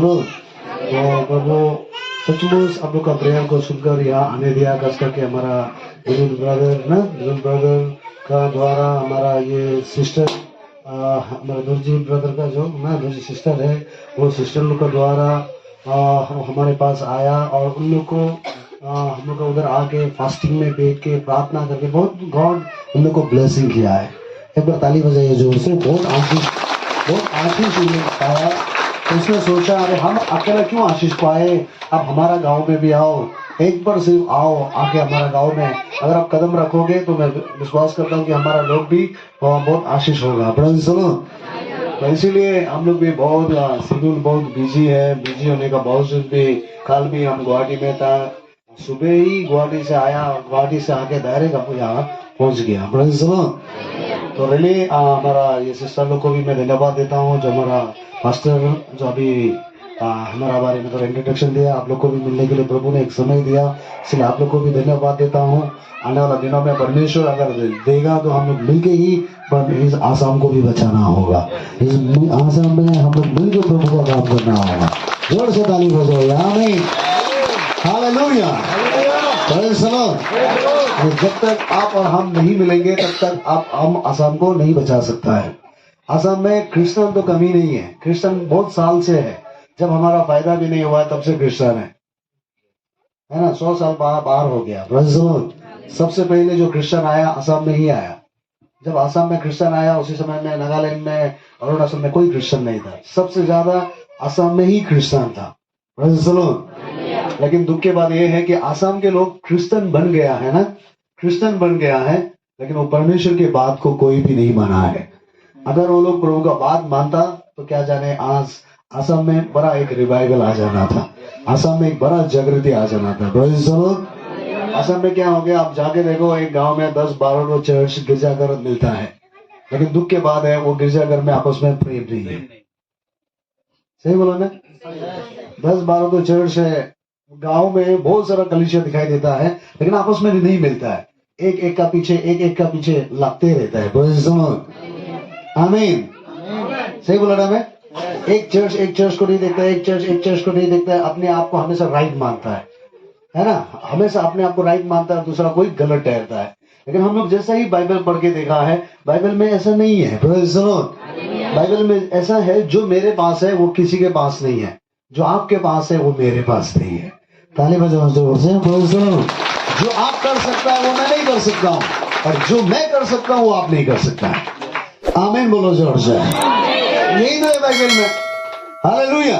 चलो तो प्रभु सचमुच आप लोग का प्रेयर को सुनकर यहाँ आने दिया, खास करके हमारा विरुद्ध ब्रदर का द्वारा हमारा ये सिस्टर हमारा दुर्जी ब्रदर का जो ना दुर्जी सिस्टर है, वो सिस्टर लोग का द्वारा हमारे पास आया और उन लोग को हम लोग का उधर आके फास्टिंग में बैठ के प्रार्थना करके बहुत गॉड उन लोग को ब्लेसिंग किया है। एक बार ताली बजाइए जोर से। बहुत आशीष उन लोग पाया। तो उसने सोचा अरे हम अकेला क्यों आशीष पाए, अब हमारा गांव में भी आओ, एक बार सिर्फ आओ आके हमारा गांव में अगर आप कदम रखोगे तो मैं विश्वास करता हूँ कि हमारा लोग भी बहुत आशीष होगा। Praise the Lord. तो इसीलिए हम लोग भी बहुत शेड्यूल बहुत बिजी है, बिजी होने का बावजूद भी कल भी हम गुवाहाटी में था, सुबह ही गुवाहाटी से आया, गुवाहाटी से आके डायरेक्ट हम यहाँ पहुंच गया। Praise the Lord. तो रियली हमारा ये सिस्टर लोग को भी मैं धन्यवाद देता हूँ, जो हमारा पास्टर जो अभी हमारा बारे में तो इंट्रोडक्शन दिया, आप लोग को भी मिलने के लिए प्रभु ने एक समय दिया, इसलिए आप लोग को भी धन्यवाद देता हूँ। आने वाला दिनों में परमेश्वर अगर देगा तो हम लोग मिलके ही इस आसाम को भी बचाना होगा। इस आसाम में हम लोग मिलकर प्रभु का काम करना होगा। जोर से ताली बजाओ। आमीन, हालेलुया, प्रेज़ द लॉर्ड। जब तक आप और हम नहीं मिलेंगे तब तक आप हम आसाम को नहीं बचा सकता है। आसाम में क्रिश्चियन तो कमी नहीं है, क्रिश्चियन बहुत साल से है, जब हमारा फायदा भी नहीं हुआ तब से क्रिश्चियन है ना। 100 साल बाहर हो गया। Praise the Lord. सबसे पहले जो क्रिश्चियन आया आसाम में ही आया। जब आसाम में क्रिश्चियन आया उसी समय में नागालैंड में अरुणाचल में कोई क्रिश्चियन नहीं था, सबसे ज्यादा आसाम में ही क्रिश्चियन था। Praise the Lord. लेकिन दुख की बात यह है कि आसाम के लोग क्रिश्चियन बन गया है ना, क्रिश्चियन बन गया है, लेकिन वो परमेश्वर की बात को कोई भी नहीं माना है। अगर वो लोग प्रभु का बात मानता तो क्या जाने आज आसाम में बड़ा एक रिवाइवल आ जाना था, आसाम में एक बड़ा जागृति आ जाना था। Praise the Lord. आसाम में क्या हो गया, आप जाके देखो एक गांव में 10-12 को चर्च गिरजाघर मिलता है, लेकिन दुख के बाद है वो गिरजाघर में आपस में प्रेम नहीं है। सही बोला ना? 10-12 तो चर्च है, गांव में बहुत सारा कलीसिया दिखाई देता है, लेकिन आपस में नहीं मिलता है, एक एक का पीछे लगते रहता है। Praise the Lord. आमीन, सही बोला ना? मैं एक चर्च को नहीं देखता है, एक चर्च को नहीं देखता है, अपने आप को हमेशा राइट मानता है ना, हमेशा अपने आप को राइट मानता है, दूसरा कोई गलत ठहरता है। लेकिन हम लोग जैसा ही बाइबल पढ़ के देखा है, बाइबल में ऐसा नहीं है। Praise the Lord. बाइबल में ऐसा है जो मेरे पास है वो किसी के पास नहीं है, जो आपके पास है वो मेरे पास नहीं है। ताली बजाओ जोर से। Praise the Lord. जो आप कर सकता है वो मैं नहीं कर सकता हूँ, और जो मैं कर सकता हूँ वो आप नहीं कर सकता है। आमीन बोलो जोर से। यही तो है बाइबल में। हालेलुया।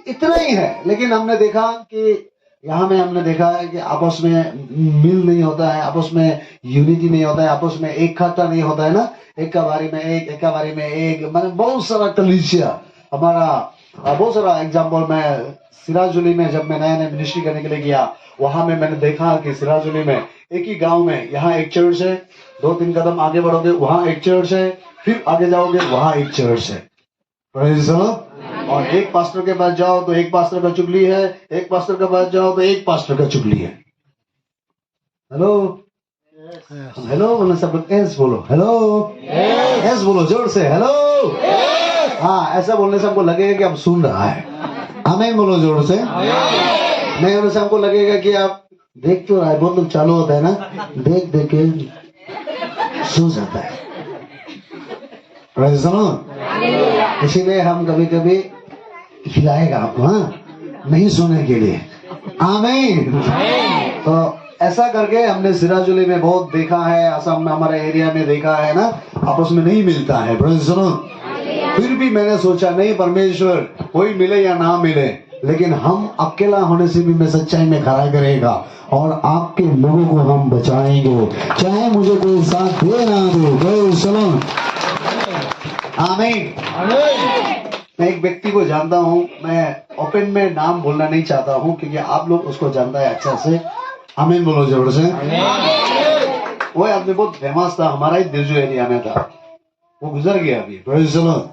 इतना ही है। लेकिन हमने देखा कि यहाँ में हमने देखा है कि आपस में मिल नहीं होता है, आपस में यूनिटी नहीं होता है, आपस में एक खाता नहीं होता है ना, एक का बारी में एक मैंने बहुत सारा कलीसिया हमारा बहुत सारा एग्जाम्पल। मैं सिराजुली में जब मैं नया मिनिस्ट्री करने के लिए गया, वहां में मैंने देखा कि सिराजुली में एक ही गांव में यहाँ एक चर्च है, 2-3 कदम आगे बढ़ोगे वहां एक चर्च है, फिर आगे जाओगे वहां एक चर्च है। Praise the Lord. और एक पास्टर के पास जाओ तो एक पास्टर का चुगली है, एक पास्टर के पास जाओ तो एक पास्टर का चुगली है। हेलो हेलो बोलो, सब लोग एस बोलो, हेलो एस बोलो जोर से, हेलो। हाँ, ऐसा बोलने से हमको लगेगा कि आप सुन रहा है। आमीन बोलो जोर से। नहीं होने से हमको लगेगा कि आप देख तो रहा है। बहुत लोग चालू होता है ना, देख देख के सो जाता है। Praise the Lord. इसीलिए हम कभी कभी खिलाएगा आपको, हाँ, नहीं सोने के लिए। आमीन। तो ऐसा करके हमने सिराजुली में बहुत देखा है, असम में हमारे एरिया में देखा है ना, आपस में नहीं मिलता है। Praise the Lord. फिर भी मैंने सोचा नहीं, परमेश्वर कोई मिले या ना मिले, लेकिन हम अकेला होने से भी मैं सच्चाई में खड़ा करेगा और आपके लोगों को हम बचाएंगे, चाहे मुझे कोई साथ दे ना दे। Praise the Lord. आमीन। मैं एक व्यक्ति को जानता हूँ, मैं ओपन में नाम बोलना नहीं चाहता हूँ क्योंकि आप लोग उसको जानता है अच्छा से। आमीन बोलो जोर से। वो आदमी बहुत फेमस था, हमारा ही दिलजू एरिया में था, वो गुजर गया अभी। Praise the Lord.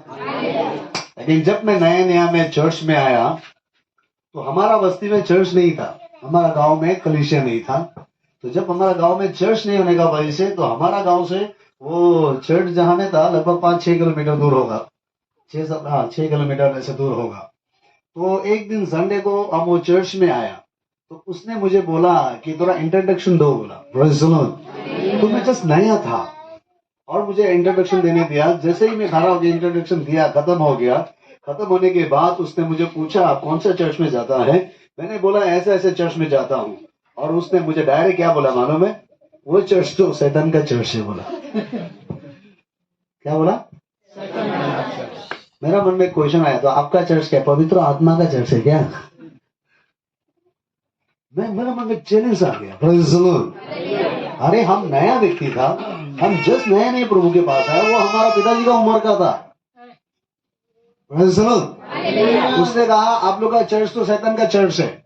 लेकिन जब मैं नया में चर्च में आया तो हमारा बस्ती में चर्च नहीं था, हमारा गांव में कलीसिया नहीं था। तो जब हमारा गांव में चर्च नहीं होने का वजह से, तो हमारा गांव से वो चर्च जहां में था लगभग 5-6 किलोमीटर दूर होगा, 6 किलोमीटर ऐसे दूर होगा। तो एक दिन संडे को अब वो चर्च में आया, तो उसने मुझे बोला कि थोड़ा इंट्रोडक्शन दो, बोला Praise the Lord। तो मैं जस्ट नया था और मुझे इंट्रोडक्शन देने दिया। जैसे ही मैं खड़ा होकर इंट्रोडक्शन दिया, खत्म हो गया। खत्म होने के बाद उसने मुझे पूछा आप कौन सा चर्च में जाता है। मैंने बोला ऐसे ऐसे चर्च में जाता हूँ। और उसने मुझे डायरेक्ट क्या बोला मालूम है? वो चर्च तो शैतान का चर्च है बोला। क्या बोला? मेरा मन में क्वेश्चन आया, तो आपका चर्च क्या पवित्र आत्मा का चर्च है क्या? मेरा मन में चैलेंज आ गया। Praise the Lord। अरे हम नया व्यक्ति था, हम जस्ट नए नए प्रभु के पास आए, वो हमारा पिताजी का उम्र का था। Praise the Lord। उसने कहा आप लोग का चर्च तो शैतान का चर्च है,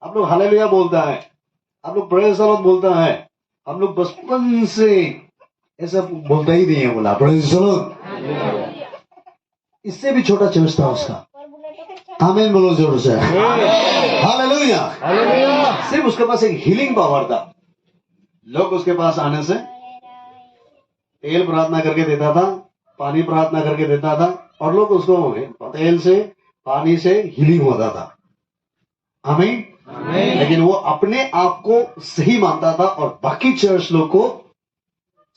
आप लोग हालेलुया बोलता है, आप लोग प्रेज द लॉर्ड बोलता है, हम लोग बचपन से ऐसा बोलता ही नहीं है बोला। Praise the Lord. इससे भी छोटा चर्च था उसका। आमीन बोलो जोर से। हालेलुया। सिर्फ उसके पास एक हीलिंग पावर था। लोग उसके पास आने से तेल प्रार्थना करके देता था, पानी प्रार्थना करके देता था, और लोग उसको तेल से पानी से हीलिंग होता था। आमीन। लेकिन वो अपने आप को सही मानता था और बाकी चर्च लोग को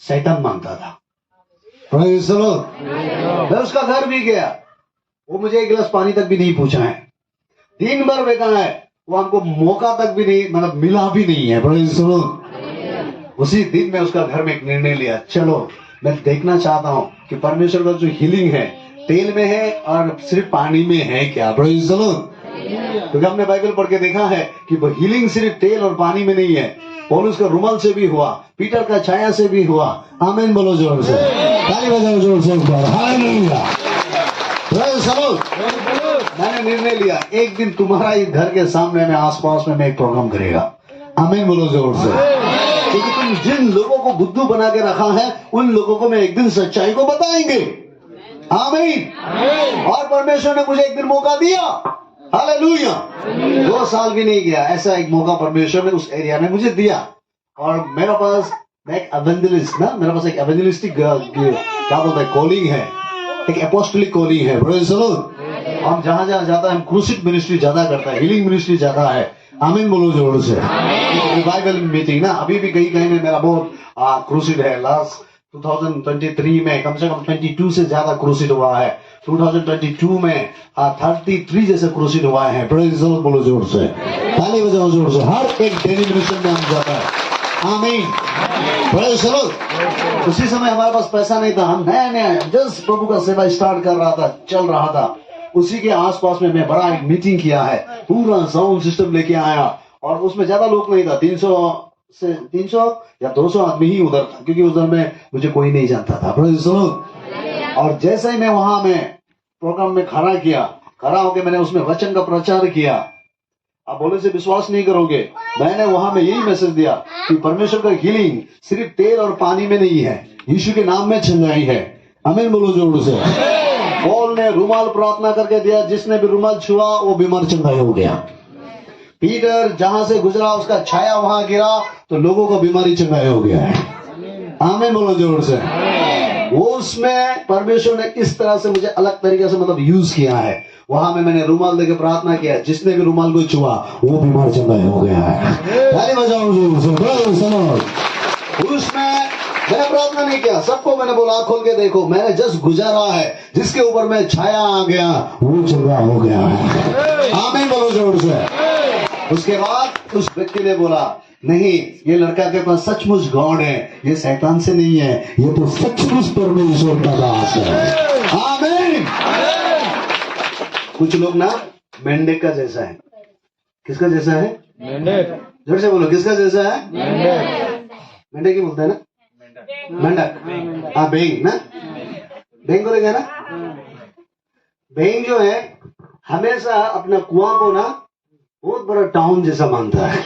शैतान मानता था। Praise the Lord। मैं उसका घर भी गया, वो मुझे एक गिलास पानी तक भी नहीं पूछा है। दिन भर बैठा है, वो हमको मौका तक भी नहीं, मतलब मिला भी नहीं है। Praise the Lord। उसी दिन मैं उसका घर में एक निर्णय लिया, चलो मैं देखना चाहता हूं कि परमेश्वर का जो हीलिंग है तेल में है और सिर्फ पानी में है क्या। Praise the Lord। क्योंकि हमने बाइबल पढ़ के देखा है कि वो हीलिंग सिर्फ तेल और पानी में नहीं है, पौलुस का रुमाल से भी हुआ, पीटर का छाया से भी हुआ। आमीन बोलो जोर से, ताली बजाओ जोर से। हालेलुया। Praise the Lord. मैंने निर्णय लिया एक दिन तुम्हारा ही घर के सामने में आसपास में मैं एक प्रोग्राम करेगा। आमीन बोलो जोर से। क्योंकि तुम जिन लोगों को बुद्धू बना के रखा है उन लोगों को मैं एक दिन सच्चाई को बताएंगे। आमीन। और परमेश्वर ने मुझे एक दिन मौका दिया। हालेलुया। 2 साल भी नहीं गया, ऐसा एक मौका परमेश्वर ने उस एरिया में मुझे दिया। और मेरे पास एक एवेंजलिस्ट ना, मेरे पास एक एवेंजलिस्टिक क्या बोलते हैं कॉलिंग है, एक एपोस्टोलिक कॉलिंग है। Praise the Lord. हम जहां जहां जाता है हम क्रूसिड मिनिस्ट्री ज्यादा करता है, हीलिंग मिनिस्ट्री ज्यादा है। आमीन बोलो जोर से। रिवाइवल मीटिंग ना, अभी भी कहीं कहीं में मेरा बहुत क्रूसिड है। लास्ट 2023 में कम से कम 22 से ज्यादा क्रूसिड हुआ है। 2022 में 33 जैसे क्रूसिड हुआ है। प्रेज़ द लॉर्ड बोलो जोर से, ताली बजाओ जोर से। हर एक डेनिमिनेशन में हम जाता है। आमीन। Praise the Lord. उसी समय हमारे पास पैसा नहीं था, हम नया नया जस्ट प्रभु का सेवा स्टार्ट कर रहा था, चल रहा था। उसी के आसपास में मैं बड़ा एक मीटिंग किया है, पूरा साउंड सिस्टम लेके आया, और उसमें ज्यादा लोग नहीं था, 300 या 200 आदमी ही उधर था, क्योंकि उधर में मुझे कोई नहीं जानता था। Praise the Lord. और जैसे ही मैं वहां में प्रोग्राम में खड़ा होकर मैंने उसमें वचन का प्रचार किया। आप बोले से विश्वास नहीं करोगे, मैंने वहां में यही मैसेज दिया कि परमेश्वर का हीलिंग सिर्फ तेल और पानी में नहीं है, यीशु के नाम में चंगाई है। आमीन बोलो जोर से। पौल ने रुमाल प्रार्थना करके दिया, जिसने भी रुमाल छुआ वो बीमार चंगाई हो गया। पीटर जहां से गुजरा उसका छाया वहां गिरा तो लोगों को बीमारी चंगाई हो गया है। आमीन बोलो जोर से। वो उसमें परमेश्वर ने इस तरह से मुझे अलग तरीके से मतलब यूज किया है। वहां में मैंने रुमाल देके प्रार्थना किया, जिसने भी रुमाल को छुआ वो बीमार चंगाई हो गया है। ताली बजाओ जोर से। उसमें मैंने प्रार्थना नहीं किया, सबको मैंने बोला खोल के देखो, मैंने जस्ट गुजारा है, जिसके ऊपर मैं छाया आ गया वो चंगा हो गया है। आमीन बोलो जोर से। उसके बाद उस व्यक्ति ने बोला नहीं, ये लड़का के पास सचमुच गॉड है, ये शैतान से नहीं है, ये तो सचमुच परमेश्वर का दास है। आमीन। कुछ लोग ना मेंढक का जैसा है। किसका जैसा है? मेंढक। जोर से बोलो, किसका जैसा है? मेंढक। मेंढक ही बोलते हैं ना, मेंढक। हाँ, बेंग ना, बेंग बोलेगा ना। बेंग जो है हमेशा अपना कुआं को ना बहुत बड़ा टाउन जैसा मानता है।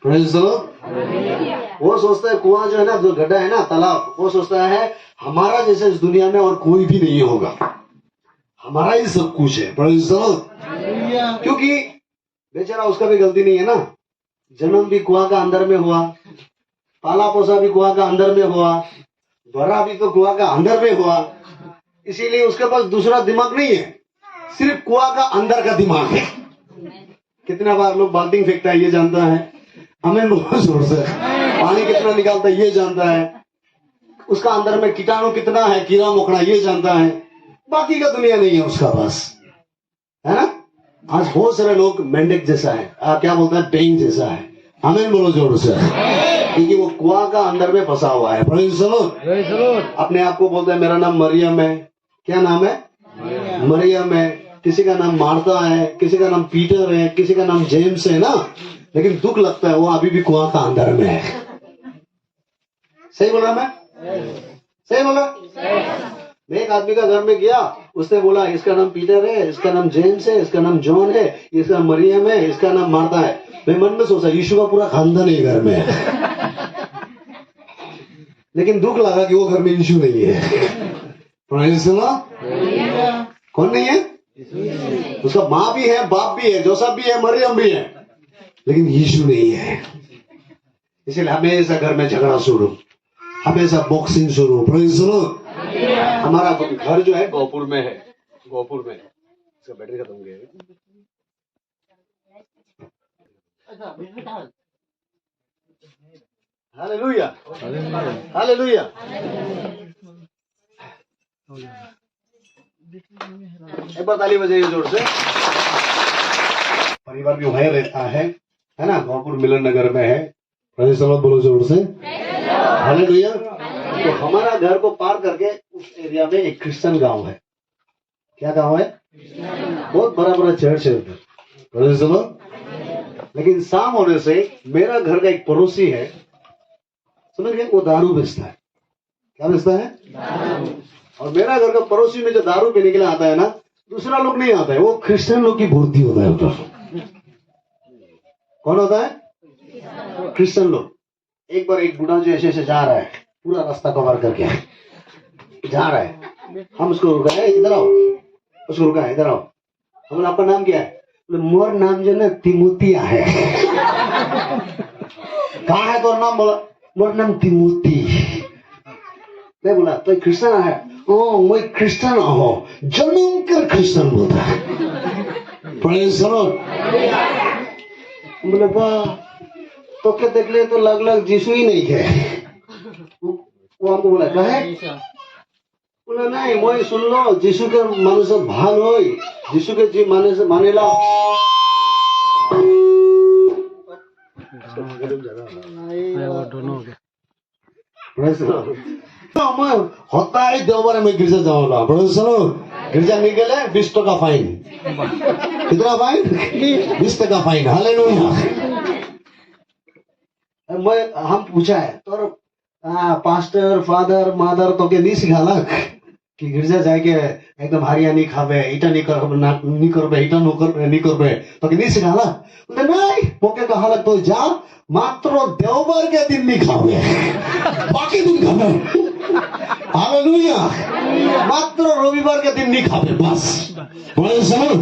Praise the Lord. वो सोचता है कुआं जो है ना, जो गड्ढा है ना, तालाब, वो सोचता है हमारा जैसे इस दुनिया में और कोई भी नहीं होगा, हमारा ही सब कुछ है। Praise the Lord. क्योंकि बेचारा उसका भी गलती नहीं है ना, जन्म भी कुआं का अंदर में हुआ, पाला पोसा भी कुआं का अंदर में हुआ, भरा भी तो कुआं का अंदर में हुआ, इसीलिए उसके पास दूसरा दिमाग नहीं है, सिर्फ कुआं का अंदर का दिमाग है। कितना बार लोग बाल्टी फेंकता है ये जानता है, हमें बहुत जोर से पानी कितना निकालता है ये जानता है, उसका अंदर में कीटाणु कितना है, कीड़ा मकोड़ा ये जानता है, बाकी का दुनिया नहीं है उसका पास, है ना। आज बहुत सारे लोग मेंढक जैसा है, क्या बोलता है, पेंग जैसा है, हमें बोलो जोर से, क्योंकि वो कुआं का अंदर में फंसा हुआ है। Praise the Lord. अपने आप को बोलता है मेरा नाम मरियम है, क्या नाम है, मरियम है। किसी का नाम मार्था है, किसी का नाम पीटर है, किसी का नाम जेम्स है ना, लेकिन दुख लगता है वो अभी भी कुआं का अंदर में है। सही बोला मैं, सही बोला। मैं एक आदमी का घर में गया, उसने बोला इसका नाम पीटर है, इसका नाम जेम्स है, इसका नाम जॉन है, इसका नाम मरियम है, इसका नाम मार्था है। मैं मन में सोचा यीशु का पूरा खानदान ही घर में है। लेकिन दुख लगा कि वो घर में यीशु नहीं है। Praise the Lord. कौन नहीं है, उसका माँ भी है, बाप भी है, जोसेफ भी है, मरियम भी है, लेकिन यीशु नहीं है। इसलिए हमेशा घर में झगड़ा शुरू, हमेशा बॉक्सिंग शुरू। Praise the Lord. हमारा घर जो है गोपुर में है, गोपुर में, इसका बैटरी खत्म हो गया। Hallelujah, hallelujah. एक बार ताली बजाइए जोर से। परिवार भी वहीं रहता है ना, गोपुर मिलन नगर में है। प्रेज़ द लॉर्ड बोलो जोर से, हालेलुया। तो हमारा घर को पार करके उस एरिया में एक क्रिश्चियन गांव है। क्या गांव है, बहुत बड़ा बड़ा चर्च है उधर। Praise the Lord. लेकिन शाम होने से मेरा घर का एक पड़ोसी है, समझ गए, वो दारू बेचता है। क्या बेचता है, और मेरा घर का पड़ोसी में जो दारू पीने के लिए आता है ना, दूसरा लोग नहीं आता है, वो क्रिश्चियन लोग की भर्ती होता है उधर। कौन होता है, क्रिश्चियन लोग। एक बार एक बूढ़ा जो ऐसे ऐसे जा रहा है, पूरा रास्ता कवर करके जा रहा है, हम उसको रुका है, इधर आओ, उसको रुका है, इधर आओ। हम बोला आपका नाम क्या है, बोले मोर नाम जो ना तिमोतिया है। कहाँ है तो नाम, बोला मोर नाम तिमोती। मैं बोला तो क्रिश्चियन है, ओ मैं क्रिश्चियन हो, जन्म कर क्रिश्चियन बोलता है। Praise the Lord. बोले वाह, तो क्या देख ले तो लग यीशु ही नहीं है। वो हमको बोला क्या है, बोला नहीं मैं सुन लो, यीशु के माने से भान हो, यीशु के जी माने से मानेला। मैं होता है देवबार में गिरजा जाऊंगा। Praise the Lord. गिरजा नहीं गए 20 टका फाइन। कितना फाइन, 20 टका फाइन। हालेलुया। मैं हम पूछा है तो पास्टर फादर मदर तो के नहीं सिखाला कि गिरजा जाके एकदम हरिया नहीं खावे, इटा नहीं करबे, इटा नहीं करबे तो के नहीं सिखाला। बोलते नहीं, मोके कहा लग तो जा, मात्र देवबार के दिन नहीं खावे, बाकी दिन खावे। हालेलुया। मात्र रविवार के दिन नहीं खावे, बस। Praise the Lord.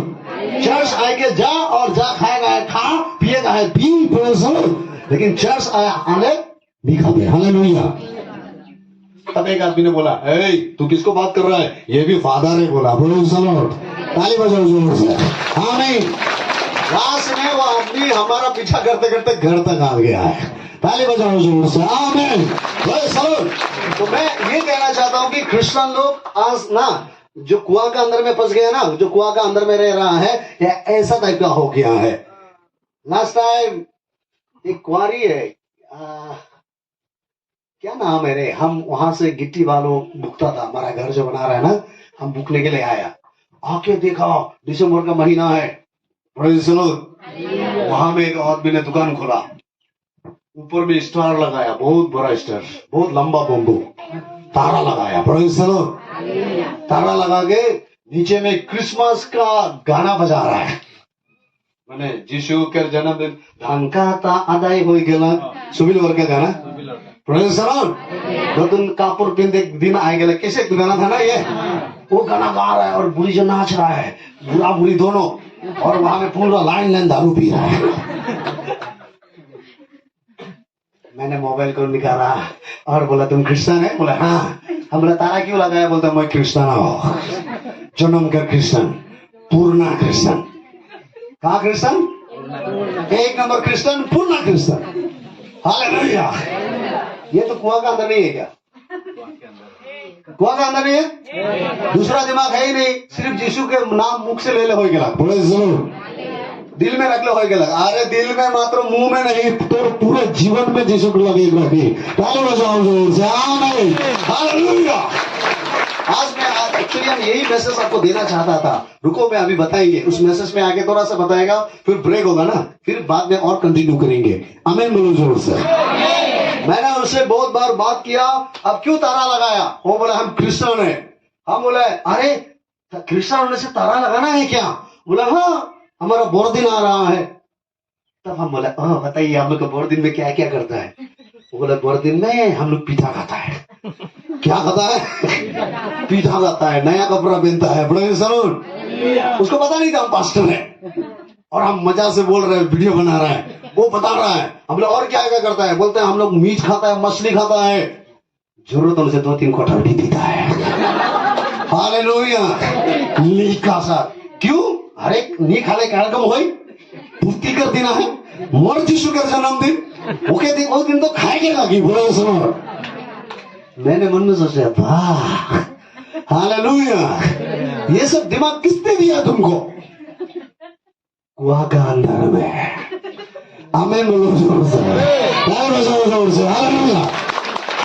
चर्च आए के जा, और जा खाएगा है खा, पिएगा है पी। Praise the Lord. लेकिन चर्च आने नहीं खाते। हालेलुया। तब एक आदमी ने बोला, ए तू किसको बात कर रहा है, ये भी फादर है। बोला प्रेज़ द लॉर्ड। ताली बजाओ जोर से। हाँ नहीं, लास्ट में वो आदमी हमारा पीछा करते करते घर तक आ गया है। ताली बजाओ जोर से। आमीन। Praise the Lord. तो मैं ये कहना चाहता हूँ कि क्रिश्चियन लोग आज ना जो कुआं का अंदर में फंस गया ना, जो कुआं का अंदर में रह रहा है, या ऐसा टाइप का हो गया है। लास्ट टाइम एक कुआरी है, क्या नाम है रे, हम वहां से गिट्टी वालों बुकता था, हमारा घर जो बना रहा है ना, हम बुकने के लिए आया, आके देखा दिसंबर का महीना है। Praise the Lord. वहां में एक आदमी ने दुकान खोला, ऊपर में स्टार लगाया, बहुत बड़ा स्टार, बहुत लंबा बम्बू, तारा लगाया। Praise the Lord. तारा लगा के नीचे में क्रिसमस का गाना बजा रहा है, मैंने जीशु के जन्मदिन धनका आदाय हो गया, सुबिल वर्ग का गाना। Praise the Lord. नतुन कापुर पिंदे दिन आए गए, कैसे गाना था ना ये, वो गाना गा रहा है और बुढ़ी जो नाच रहा है, बुढ़ा बुढ़ी दोनों, और वहां में पूरा लाइन दारू पी रहा है। मैंने मोबाइल को निकाला और बोला तुम क्रिश्चियन है? बोला हाँ। हम बोला तारा क्यों लगाया? बोलता मैं क्रिश्चियन हूँ, जन्म कर क्रिश्चियन, पूर्ण क्रिश्चियन। कहा क्रिश्चियन? एक नंबर क्रिश्चियन, पूर्ण क्रिश्चियन। हालेलुया। ये तो कुआं का अंदर नहीं है क्या? कुआं का अंदर नहीं है, दूसरा दिमाग है ही नहीं, सिर्फ यीशु के नाम मुख से ले ले हो गया, बोले जरूर दिल में रख लो हो गया। अरे दिल में मात्र, मुंह में नहीं, तो पूरे जीवन में यीशु को लगे रखी। हालेलुया। आज मैं एक्चुअली हम यही मैसेज आपको देना चाहता था। रुको मैं अभी बताएंगे, उस मैसेज में आगे थोड़ा सा बताएगा, फिर ब्रेक होगा ना, फिर बाद में और कंटिन्यू करेंगे। आमीन बोलो जोर से। मैंने उससे बहुत बार बात किया, अब क्यों तारा लगाया? वो बोला हम क्रिश्चियन है। हम बोले अरे क्रिश्चियन होने से तारा लगाना है क्या? बोला हाँ, हमारा बोरदिन आ रहा है। तब हम बोला बताइए हम लोग का बोरदिन में क्या क्या करता है? वो बोला बोरदिन में हम लोग पीठा खाता है। क्या खाता है? पीठा खाता है, नया कपड़ा पहनता है। बड़े सलून, उसको पता नहीं था हम पास्टर हैं और हम मजा से बोल रहे हैं, वीडियो बना रहे हैं, वो बता रहा है। हम लोग और क्या क्या करता है? बोलते हैं हम लोग मीट खाता है, मछली खाता है, जरूरत होने से 2-3 क्वार्टर भी पीता है। हालेलुया। लीका सा क्यों? अरे नी खाले कार्यक्रम हो पूर्ति कर देना है, मर यीशु का जन्मदिन ओके दिन, उस दिन तो खाएंगे लगी। बोलो सुनो, मैंने मन में सोचा वाह हालेलुया, ये सब दिमाग किसने दिया तुमको? कुआं का अंदर में। आमीन बोलो जोर से, जोर से। हालेलुया।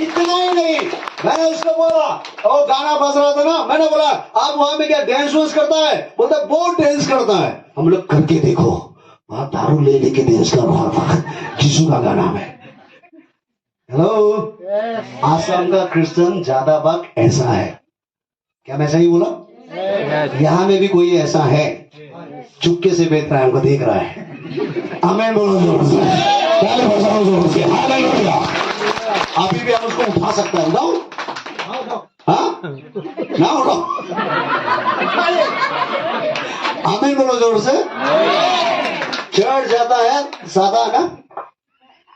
इतना ही नहीं, मैंने उसको बोला, और गाना बज रहा था ना, मैंने बोला आप वहां में क्या डांस वांस करता है? बोलता बहुत डांस करता है। हम लोग करके देखो, वहां दारू ले लेके डांस कर रहा था, यीशु का गाना में। हेलो, आसाम का क्रिश्चियन ज्यादा भाग ऐसा है क्या? मैं सही बोला? यहाँ में भी कोई ऐसा है, चुपके से बेच रहा है, हमको देख रहा है। आमीन बोलो जोर से, जोर से। हालेलुया। अभी भी हम उसको उठा सकते हैं, उठाओ हाँ ना, उठाओ। आमीन बोलो जोर से। चर्च जाता है सादा ना,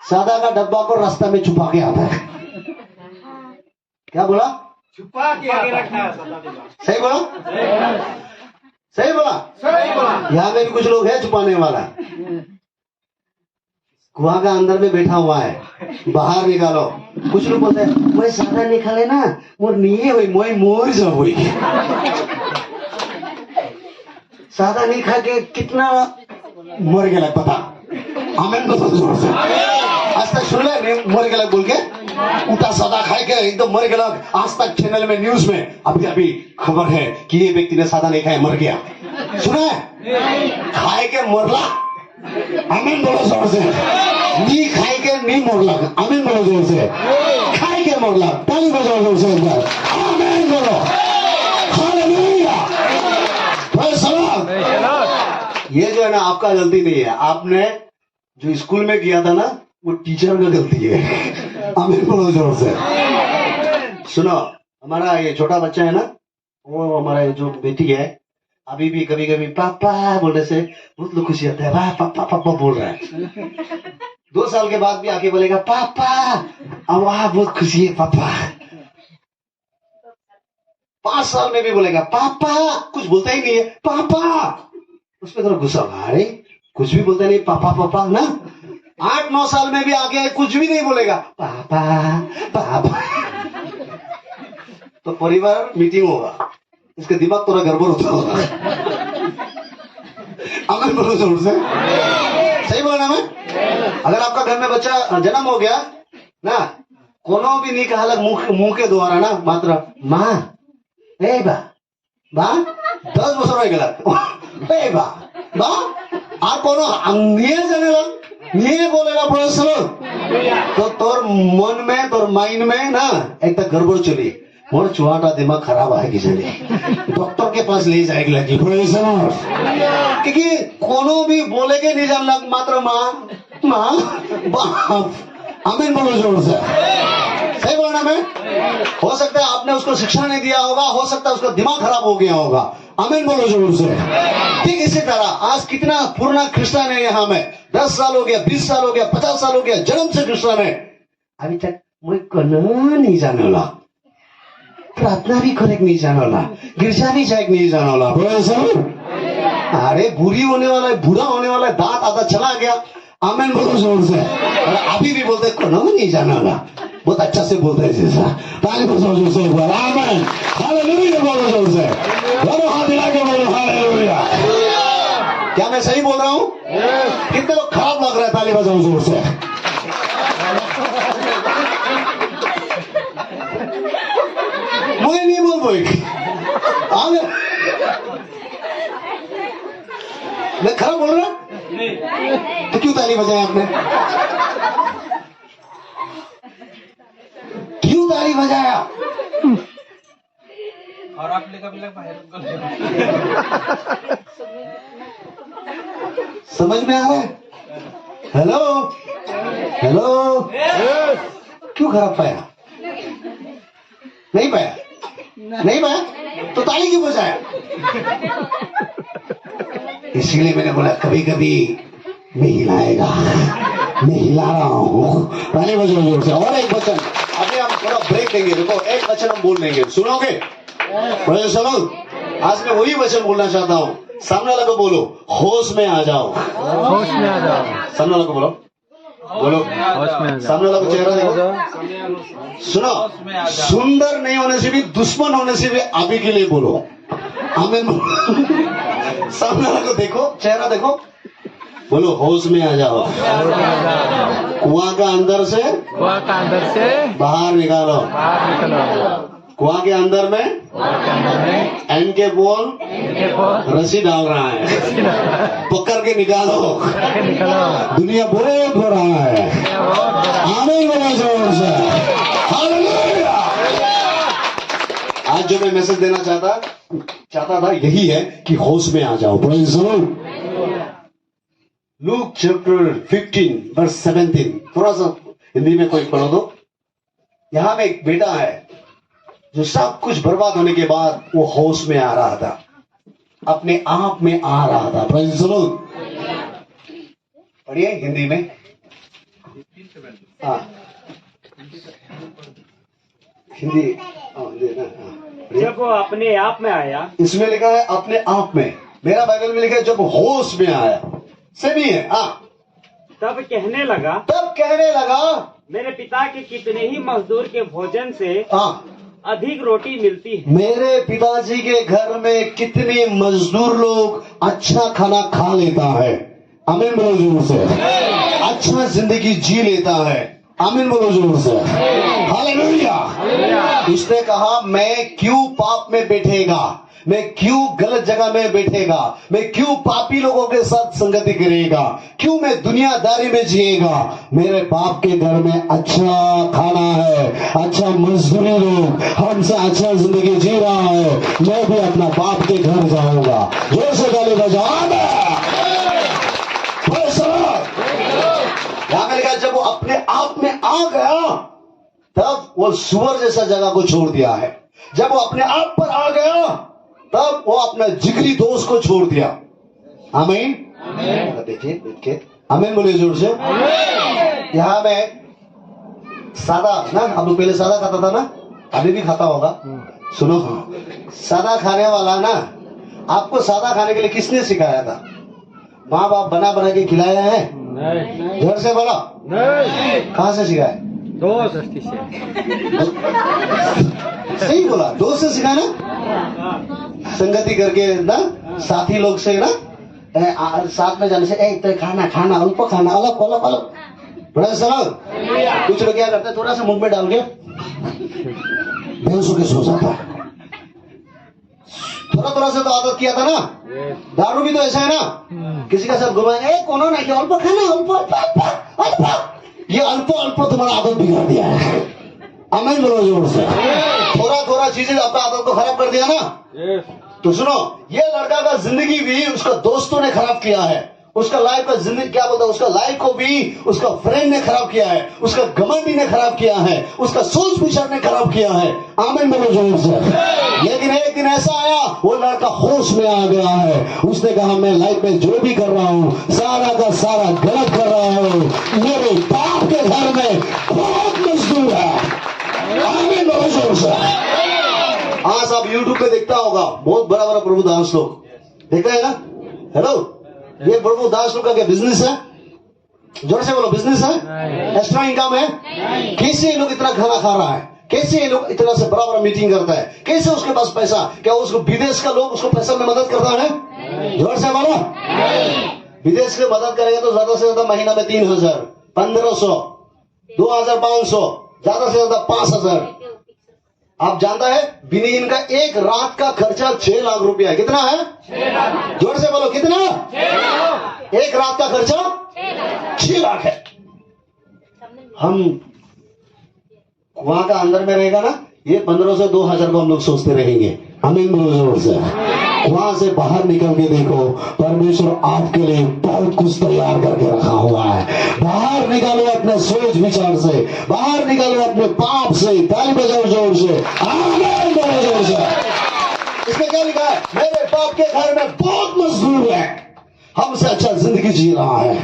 सादा का डब्बा को रास्ता में छुपा के आता है। क्या बोला? छुपा के रखा है। सही बोला? सही बोला? सही बोला। यहाँ में भी कुछ लोग हैं छुपाने वाला। कुआं का अंदर में बैठा हुआ है, बाहर निकालो। कुछ लोग बोलते हैं मैं सादा निकाले ना, मोर नहीं हुई, मोई मोर जा हुई। सादा नहीं खा के कितना मर गया पता? आमीन बोलो जोर से। आज तक सुन ले मर गया बोल के, उल्टा सादा खाए के एकदम मर गया। आज तक चैनल में, न्यूज में अभी अभी खबर है कि ये व्यक्ति ने सादा नहीं खाया, मर गया। सुना है? खाए के मरला। आमीन बोलो जोर से। नी खाए के नहीं मरला। आमीन बोलो जोर से। खाए के मरला। ताली बजाओ जोर से। आमीन बोलो। हालेलुया। Praise the Lord. ये जो है ना आपका गलती नहीं है, आपने जो स्कूल में किया था ना वो टीचर का गलती है। आमीन बोलो जोर से। सुनो, हमारा ये छोटा बच्चा है ना, वो हमारा जो बेटी है, अभी भी कभी कभी पापा बोलने से बहुत लोग खुशी होता है। वाह पापा पापा बोल रहा है। 2 साल के बाद भी आके बोलेगा पापा, अब वाह बहुत खुशी है पापा। 5 साल में भी बोलेगा पापा, कुछ बोलता ही नहीं है पापा। उसमें थोड़ा गुस्सा होगा, अरे कुछ भी बोलता नहीं पापा पापा ना। 8-9 साल में भी आगे कुछ भी नहीं बोलेगा पापा पापा। तो परिवार मीटिंग होगा, इसका दिमाग थोड़ा गड़बड़ होता होगा। आमीन बोलो जोर से। सही बोला ना मैं? अगर आपका घर में बच्चा जन्म हो गया ना, कोनो भी नहीं कहा मुंह के द्वारा ना, मात्र माँ ए बा 10 বছর হয়ে গেল ए बा আর কোনো নিয়ে জানে না, নিয়ে बोले ना प्रोफेसर, तो तोर मन में, तोर माइंड में ना एक गड़बड़ चली, मोर चुहाटा दिमाग खराब है किसी डॉक्टर के पास ले जाएगी लगी। क्योंकि कोनो भी बोले के नहीं जानना, मात्र माँ माँ बाप। आमीन बोलो जोर से। सही बोला मैं? हो सकता है आपने उसको शिक्षा नहीं दिया होगा, हो सकता है उसका दिमाग खराब हो गया होगा। आमीन बोलो जोर से। ठीक इसी तरह आज कितना पूर्ण क्रिश्चियन है यहाँ में, 10 साल हो गया, 20 साल हो गया, 50 साल हो गया, जन्म से क्रिश्चियन है, अभी तक मैं कनो नहीं जाने वाला, प्रार्थना भी करेक्ट नहीं जाने वाला, गिरजा भी जाए नहीं जाने वाला। अरे बुरी होने वाला है, बुरा होने वाला है, दांत आधा चला गया। आमेन बोलो जोर से। और अभी भी बोलते कनो नहीं जाने वाला, बहुत अच्छा से बोलते हैं जैसा। ताली बजाओ जोर से, आमेन, हालेलुया बोलो जोर से, दोनों हाथ हिला के बोलो हालेलुया। क्या मैं सही बोल रहा हूँ? कितने लोग खराब लग रहा है? ताली बजाओ जोर से। मुझे नहीं बोल बोल मैं खराब बोल रहा तो क्यों ताली बजाया आपने? क्यों ताली बजाया? और आप लेकर बाहर समझ में आ रहा है? हेलो हेलो, क्यों खराब पाया? नहीं पाया? नहीं पाया तो ताली क्यों बजाया? इसीलिए मैंने बोला कभी कभी मैं हिलाएगा, मैं हिला रहा हूँ। ताली बजाओ जोर से। और एक वचन, अभी हम थोड़ा ब्रेक देंगे, देखो एक वचन हम बोल लेंगे, सुनोगे? सुनो, आज मैं वही वचन बोलना चाहता हूँ। सामने वाला को बोलो होश में आ जाओ, होश में आ जाओ। सामने वाला को बोलो, बोलो होश में आ जाओ। सामने वाला को चेहरा देखो। सुनो, सुंदर नहीं होने से भी, दुश्मन होने से भी अभी के लिए बोलो आमीन। सामने वाला को देखो, चेहरा देखो, बोलो होश में आ जाओ। कुआं का अंदर से, कुआं का अंदर से बाहर निकालो, बाहर निकलो। कुआं के अंदर में कुआं के अंदर में एन के बोल देखो, रस्सी डाल रहा है, पकड़ के निकालो। निकलो। दुनिया बहुत हो रहा है। आमीन बोलो जोर से, हालेलुया। आज जो मैं मैसेज देना चाहता था यही है कि होश में आ जाओ। Praise the Lord. Luke chapter 15 verse 17, थोड़ा सा हिंदी में कोई पढ़ो दो। यहां में एक बेटा है जो सब कुछ बर्बाद होने के बाद वो होश में आ रहा था, अपने आप में आ रहा था। Praise the Lord. पढ़िए हिंदी में। हाँ हिंदी, जब वो अपने आप में आया, इसमें लिखा है अपने आप में, मेरा बाइबल में लिखा है जब होश में आया, सही है। हाँ, तब कहने लगा, मेरे पिता के कितने ही मजदूर के भोजन से हाँ अधिक रोटी मिलती है। मेरे पिताजी के घर में कितने मजदूर लोग अच्छा खाना खा लेता है। आमीन बोलो जोर से। अच्छा जिंदगी जी लेता है। आमीन बोलो जोर से, हालेलुया। उसने कहा मैं क्यों पाप में बैठेगा, मैं क्यों गलत जगह में बैठेगा, मैं क्यों पापी लोगों के साथ संगति करेगा, क्यों मैं दुनियादारी में जिएगा। मेरे बाप के घर में अच्छा खाना है, अच्छा मजदूरी लोग हमसे अच्छा जिंदगी जी रहा है, मैं भी अपना बाप के घर जाऊंगा। जोर से गाली बजाओ। जब वो अपने आप में आ गया तब वो सुअर जैसा जगह को छोड़ दिया है। जब वो अपने आप पर आ गया तब वो अपना जिगरी दोस्त को छोड़ दिया। आमीन। देखिए देख के आमीन बोलिए जोर से। यहाँ में सादा ना, आप लोग पहले सादा खाता था ना, अभी भी खाता होगा। सुनो, सादा खाने वाला ना, आपको सादा खाने के लिए किसने सिखाया था? माँ बाप बना बना के खिलाया है? नहीं, घर से बोला? नहीं। कहाँ से सिखाया? दोस्त से। सही बोला, दोस्त से सिखाना, संगति करके ना, साथी लोग से ना, साथ में जाने से तो खाना खाना अल्प खाना, अलग अलग अलग। बड़ा सरल। कुछ लोग क्या करते हैं, थोड़ा सा मुंह में डाल के बेहोश होके सो जाता है। थोड़ा थोड़ा सा तो आदत किया था ना। दारू भी तो ऐसा है ना, किसी का सब घुमाएंगे कौन ना कि अल्प खाना, अल्प अल्प अल्प, ये अल्प अल्प तुम्हारा आदत बिगाड़ दिया है। आमीन बोलो जोर से। थोड़ा थोड़ा चीजें अपना आदत को खराब कर दिया ना। तो सुनो, ये लड़का का जिंदगी भी उसका दोस्तों ने खराब किया है, उसका लाइफ का जिंदगी क्या बोलता है, उसका लाइफ को भी उसका फ्रेंड ने खराब किया है, उसका घमंडी ने खराब किया है, उसका सोच विचार ने खराब किया है। आमीन बोलो जोर से। लेकिन एक दिन ऐसा आया, वो लड़का होश में आ गया है। उसने कहा मैं लाइफ में जो भी कर रहा हूँ सारा का सारा गलत कर रहा हूँ, मेरे बाप के के घर में बहुत मजदूर है। आमीन बोलो जोर से। आज आप यूट्यूब पे देखता होगा बहुत बड़ा बड़ा प्रभु दास लोग देखता है ना। हेलो, ये प्रभु दास लोग का क्या बिजनेस है? जोर से बोलो, बिजनेस है? एक्स्ट्रा इनकम है? कैसे ये लोग इतना खाना खा रहा है? कैसे ये लोग इतना से बड़ा बड़ा मीटिंग करता है? कैसे उसके पास पैसा? क्या उसको विदेश का लोग उसको पैसा में मदद करता है? जोर से बोलो। विदेश में मदद करेगा तो ज्यादा से ज्यादा महीना में 3,000, 1,500, 2,500, ज्यादा से ज्यादा 5,000। आप जानता है बिनीन का एक रात का खर्चा 6 लाख रुपया है। कितना है? 6 लाख। जोर से बोलो, कितना? 6 लाख। एक रात का खर्चा 6 लाख है। हम वहां का अंदर में रहेगा ना, ये 1,500 2,000 को हम लोग सोचते रहेंगे। आमीन बोलो जोर से। वहां से बाहर निकल के देखो, परमेश्वर आपके लिए बहुत कुछ तैयार करके रखा हुआ है। बाहर निकालो अपने सोच विचार से, बाहर निकालो अपने पाप से। ताली बजाओ जोर से। आमीन बोलो जोर से। इसमें क्या लिखा है? मेरे बाप के घर में बहुत मजदूर है, हमसे अच्छा जिंदगी जी रहा है।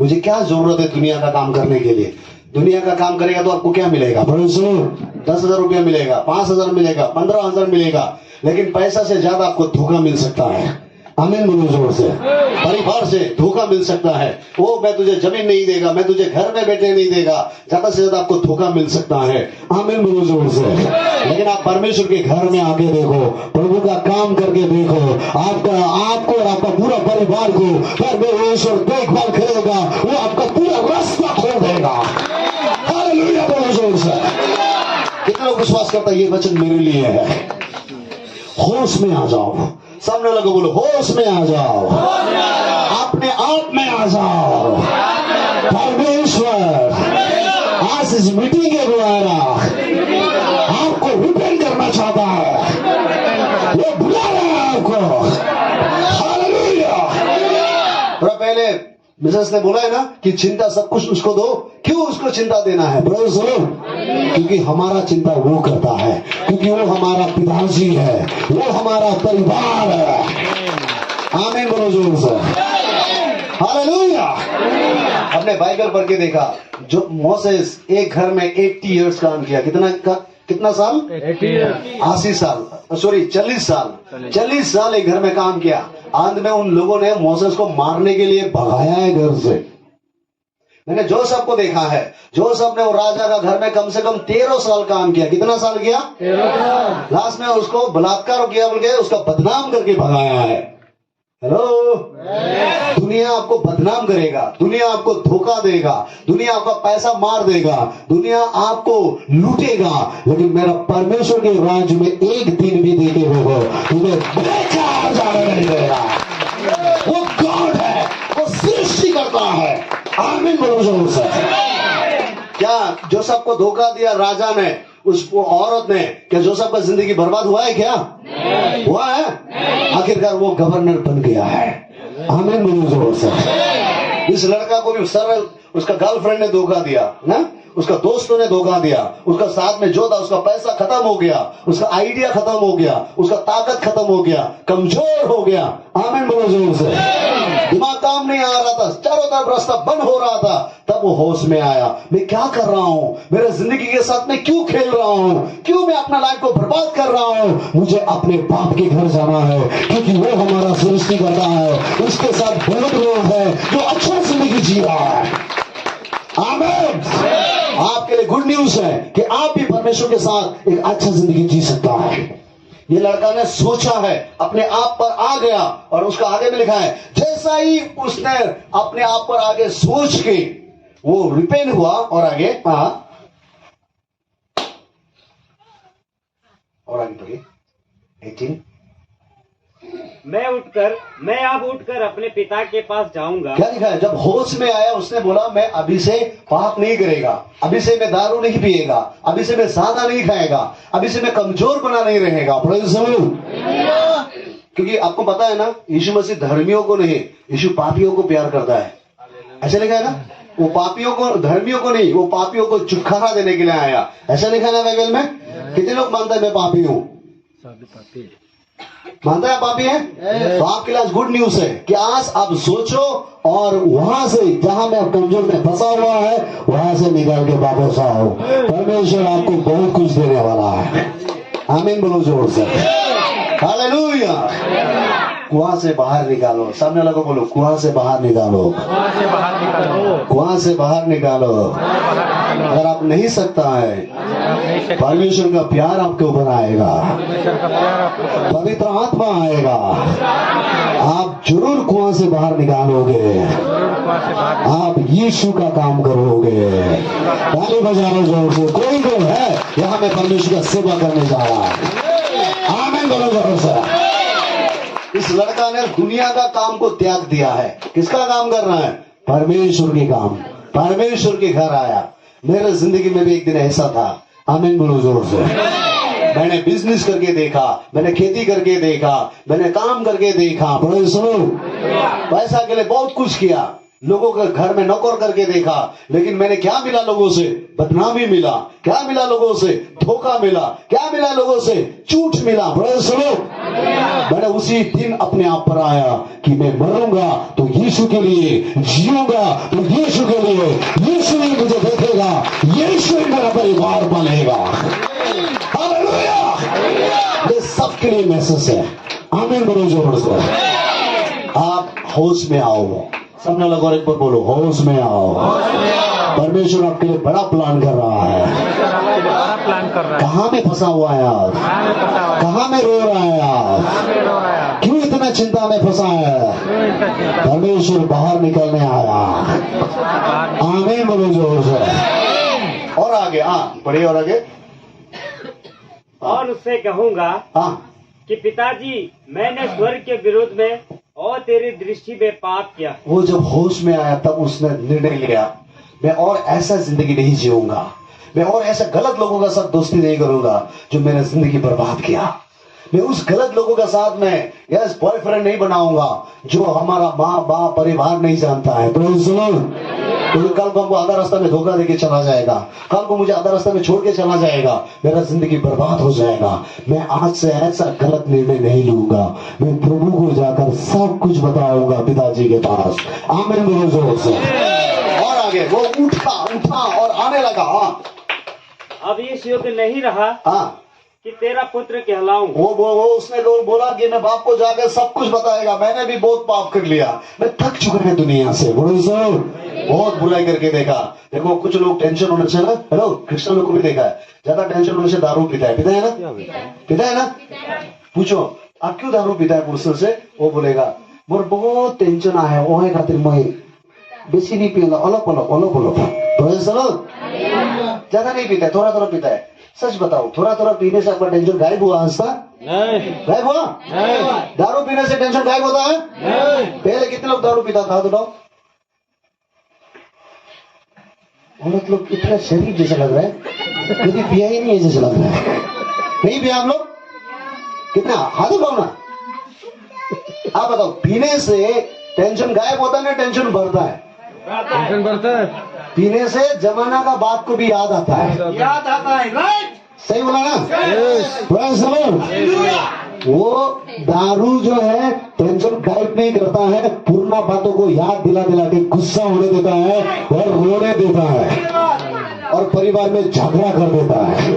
मुझे क्या जरूरत है दुनिया का काम करने के लिए? दुनिया का काम करेगा तो आपको क्या मिलेगा? बड़े सुनो, 10,000 रुपया मिलेगा, 5,000 मिलेगा, 15,000 मिलेगा, लेकिन पैसा से ज्यादा आपको धोखा मिल सकता है। आमीन बोलो जोर से। परिवार से धोखा मिल सकता है। वो मैं तुझे जमीन नहीं देगा, मैं तुझे घर में बैठने नहीं देगा, ज्यादा से ज्यादा आपको धोखा मिल सकता है। आमीन बोलो जोर से। लेकिन आप परमेश्वर के घर में आके देखो, प्रभु का काम करके देखो, आपको और आपका पूरा परिवार को परमेश्वर देखभाल करेगा। वो आपका पूरा रास्ता खोल देगा। हालेलुया बोलो जोर से। कितना विश्वास करता है ये वचन मेरे लिए है? होश में आ जाओ। सामने वाले को बोलो, होश में आ जाओ, अपने आप में आ जाओ। परमेश्वर आज इस मीटिंग के द्वारा आपको रिपेंट करना चाहता है। वो बुला रहा है आपको। हालेलुया। थोड़ा पहले मिसेस ने बोला है ना कि चिंता सब कुछ उसको दो। क्यों उसको चिंता देना है? ब्रदर सुनो, क्योंकि हमारा चिंता वो करता है, क्योंकि वो हमारा पिताजी है, वो हमारा परिवार है। आमीन बोलो जोर से। हालेलुया। हमने बाइबल पढ़ के देखा, जो मोसेस एक घर में 80 इयर्स काम किया। कितना साल? 80 साल, सॉरी 40 साल। 40 साल एक घर में काम किया। अंत में उन लोगों ने मोसेस को मारने के लिए भगाया है घर से। मैंने जोसेफ को देखा है, जोसेफ ने वो राजा का घर में कम से कम 13 साल काम किया। कितना साल किया? 13। लास्ट में उसको बलात्कार किया बोल के उसका बदनाम करके भगाया है। हेलो, दुनिया आपको बदनाम करेगा, दुनिया आपको धोखा देगा, दुनिया आपका पैसा मार देगा, दुनिया आपको लूटेगा, लेकिन मेरा परमेश्वर के राज्य में एक दिन भी देखे हो तुम्हें बेकार जाने नहीं देगा। वो गॉड है, वो सृष्टि करता है। आमीन बोलो जोर से। क्या जोसेफ को धोखा दिया राजा ने, उस औरत ने? क्या जोसेफ का जिंदगी बर्बाद हुआ है? क्या नहीं हुआ है? आखिरकार वो गवर्नर बन गया है। आमीन बोलो जोर से। इस लड़का को भी सरल उसका गर्लफ्रेंड ने धोखा दिया ना, उसका दोस्तों ने धोखा दिया, उसका साथ में जो था उसका पैसा खत्म हो गया, उसका आइडिया खत्म हो गया, उसका ताकत खत्म हो गया, कमजोर हो गया। आमीन बोलो जोर से। दिमाग काम नहीं आ रहा था, चारों तरफ रास्ता बंद हो रहा था। तब वो होश में आया, मैं क्या कर रहा हूँ? मेरे जिंदगी के साथ में क्यों खेल रहा हूँ? क्यों मैं अपना लाइफ को बर्बाद कर रहा हूँ? मुझे अपने बाप के घर जाना है, क्योंकि वो हमारा सृष्टि करता है। उसके साथ बहुत लोग हैं जो अच्छा जिंदगी जी रहा है। आमीन। आपके लिए गुड न्यूज है कि आप भी परमेश्वर के साथ एक अच्छा जिंदगी जी सकता है। ये लड़का ने सोचा है, अपने आप पर आ गया, और उसका आगे में लिखा है जैसा ही उसने अपने आप पर आगे सोच के वो रिपेंट हुआ, और आगे पढ़िए 18। मैं अब उठकर अपने पिता के पास जाऊंगा। क्या लिखा है? जब होश में आया उसने बोला मैं अभी से पाप नहीं करेगा, अभी से मैं दारू नहीं पिएगा, अभी से मैं सादा नहीं खाएगा, अभी से मैं कमजोर बना नहीं रहेगा। क्योंकि आपको पता है ना, यीशु मसीह धर्मियों को नहीं, यीशु पापियों को प्यार करता है। ऐसा लिखा है ना, वो पापियों को, धर्मियों को नहीं, वो पापियों को छुटकारा देने के लिए आया। ऐसा लिखा है ना बाइबल में। कितने लोग मानते हैं मैं पापी हूँ? मानते हैं आप पापी हैं? तो आपके लिए आज गुड न्यूज है कि आज आप सोचो और वहां से जहां में कमजोर में फंसा हुआ है वहां से निकाल के वापस आओ। परमेश्वर आपको बहुत कुछ देने वाला है। आमीन बोलो जोर से। हालेलुया। कुआं से बाहर निकालो। सामने वाला को बोलो कुआं से बाहर निकालो। कुआं से बाहर निकालो। कुआं से बाहर निकालो। अगर आप नहीं सकता है परमेश्वर का प्यार आपके ऊपर आएगा, परमेश्वर का प्यार आपको पवित्र आत्मा आएगा, आप जरूर कुआं से बाहर निकालोगे। कुआं से बाहर आप यीशु का काम करोगे। ताली बजाओ जोर से। कोई जो है यहाँ में परमेश्वर का सेवा करने जा रहा है। आमीन बोलो जोर से। इस लड़का ने दुनिया का काम को त्याग दिया है। किसका काम कर रहा है? परमेश्वर के काम। परमेश्वर के घर आया। मेरे जिंदगी में भी एक दिन ऐसा था। आमीन बोलो जोर से। मैंने बिजनेस करके देखा, मैंने खेती करके देखा, मैंने काम करके देखा। बड़े सुनो, पैसा के लिए बहुत कुछ किया, लोगों के घर में नौकर करके देखा, लेकिन मैंने क्या मिला लोगों से? बदनामी मिला। क्या मिला लोगों से? धोखा मिला। क्या मिला लोगों से? झूठ मिला। बड़े सुनो, मैंने उसी दिन अपने आप पर आया कि मैं मरूंगा तो यीशु के लिए, जीऊंगा तो यीशु के लिए। यीशु ही मुझे देखेगा, यीशु ही मेरा परिवार बनेगा। हालेलुया। ये सबके लिए मैसेज है। आमीन बोलो जोर से। आप होश में आओ। सबने लगा और एक बार बोलो होश में आओ। परमेश्वर आपके लिए बड़ा प्लान कर रहा है। बड़ा प्लान कर रहा है। कहाँ में फंसा हुआ है आप? कहाँ में रो रहा है आप? क्यों इतना चिंता में फंसा है? परमेश्वर बाहर निकलने आया। आमीन बोलो जोर से। और आगे पढ़िए और आगे। और उससे कहूंगा कि पिताजी मैंने स्वर्ग के विरोध में और तेरी दृष्टि में पाप किया। वो जब होश में आया तब उसने निर्णय लिया, मैं और ऐसा जिंदगी नहीं जीऊंगा, मैं और ऐसा गलत लोगों का साथ दोस्ती नहीं करूंगा जो मैंने जिंदगी बर्बाद किया। मैं उस गलत लोगों का साथ में यस बॉयफ्रेंड नहीं बनाऊंगा जो हमारा माँ बाप परिवार नहीं जानता है। तो सुनो, क्योंकि कल को हमको आधा रास्ता में धोखा देके चला जाएगा, कल को मुझे आधा रास्ता में छोड़ के चला जाएगा, मेरा जिंदगी बर्बाद हो जाएगा। मैं आज से ऐसा गलत निर्णय नहीं लूंगा। मैं प्रभु को जाकर सब कुछ बताऊंगा पिताजी के पास। आमीन बोलो जोर से। और आगे वो उठा और आने लगा। अब इस योग्य नहीं रहा कि तेरा पुत्र कहलाऊं। वो उसने बोला कि मैं बाप को जाकर सब कुछ बताएगा, मैंने भी बहुत पाप कर लिया, मैं थक चुका है दुनिया से। बोलो सर, बहुत बुराई करके देखा। देखो कुछ लोग टेंशन होने से ना, हेलो क्रिश्चियन लोग को भी देखा है, ज्यादा टेंशन होने से दारू पीता है ना? पूछो आप क्यों दारू पीता है पुरुषों से? वो बोलेगा मोर बहुत टेंशन आया वो खातिर मैं बेसी नहीं पीऊंगा, अलग ज्यादा नहीं पीता है, थोड़ा थोड़ा पीता है। सच बताओ, थोड़ा थोड़ा पीने से आपका टेंशन गायब हुआ? हंसता गायब हुआ? दारू पीने से टेंशन गायब होता है? पहले कितने लोग दारू पीता था? बताओ। औरत लोग इतना शरीर जैसा लग रहा है, कभी पिया ही नहीं है जैसा लग रहा है। नहीं पिया हम लोग? कितना हाथ उठाओ ना। आप बताओ, पीने से टेंशन गायब होता है ना टेंशन बढ़ता है? टेंशन बढ़ता है। पीने से जमाना का बात को भी याद आता है। राइट? सही बोला ना? वो दारू जो है टेंशन गायब नहीं करता है, पुराना बातों को याद दिला के गुस्सा होने देता है और रोने देता है और परिवार में झगड़ा कर देता है।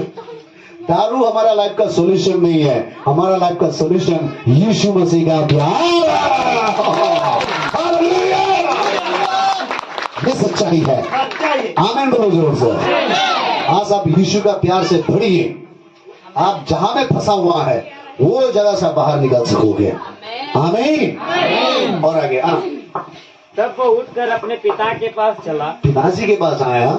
दारू हमारा लाइफ का सॉल्यूशन नहीं है। हमारा लाइफ का सॉल्यूशन यीशु मसीह का प्यार। हालेलुया। ये सच्चाई है। आमीन बोलो जोर से। आज आप यीशु का प्यार से भरिए। आप जहां में फंसा हुआ है वो जगह से बाहर निकल सकोगे। आमीन। और आगे तब वो उठकर अपने पिता के पास चला। पिताजी के पास आया।